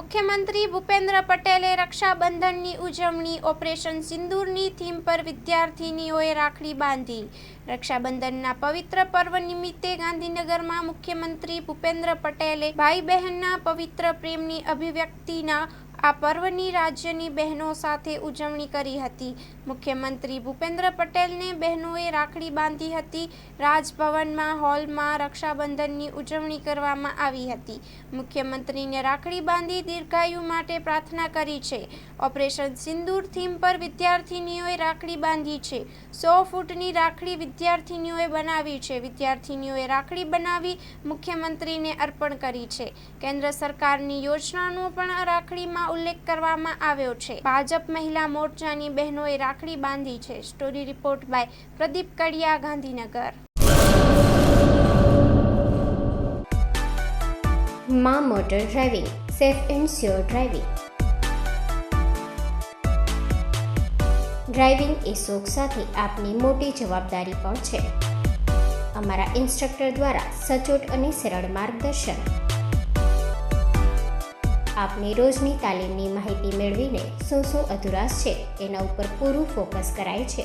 મુખ્યમંત્રી ભૂપેન્દ્ર પટેલે રક્ષાબંધનની ઉજવણી ઓપરેશન સિંદૂરની થીમ પર વિદ્યાર્થીનીઓએ રાખડી બાંધી. રક્ષાબંધનના પવિત્ર પર્વ નિમિત્તે ગાંધીનગરમાં મુખ્યમંત્રી ભૂપેન્દ્ર પટેલે ભાઈ બહેનના પવિત્ર પ્રેમની અભિવ્યક્તિના આ પર્વની રાજ્યની બહેનો સાથે ઉજવણી કરી હતી. મુખ્યમંત્રી ભૂપેન્દ્ર પટેલને બહેનોએ રાખડી બાંધી હતી. રાજભવનમાં હોલમાં રક્ષાબંધનની ઉજવણી કરવામાં આવી હતી. મુખ્યમંત્રીને રાખડી બાંધી દીર્ઘાયુ માટે પ્રાર્થના કરી છે. ઓપરેશન સિંદૂર થીમ પર વિદ્યાર્થીનીઓએ રાખડી બાંધી છે. 100 ફૂટની રાખડી વિદ્યાર્થીનીઓએ બનાવી છે. વિદ્યાર્થીનીઓએ રાખડી બનાવી મુખ્યમંત્રીને અર્પણ કરી છે. કેન્દ્ર સરકારની યોજનાનો પણ રાખડીમાં ઉલ્લેખ કરવામાં આવ્યો છે. ભાજપ મહિલા મોરચાની બહેનોએ રાખડી બાંધી છે. Story report by Pradeep Kadia, Gandhinagar. માં motor driving, safe and sure driving. Driving એ શોખ સાથે આપની મોટી જવાબદારી પણ છે. અમારા ઇન્સ્ટ્રક્ટર દ્વારા સચોટ અને સરળ માર્ગદર્શન. આપની રોજની તાલીમની માહિતી મેળવીને શું અધુરાશ છે એના ઉપર પૂરું ફોકસ કરાય છે.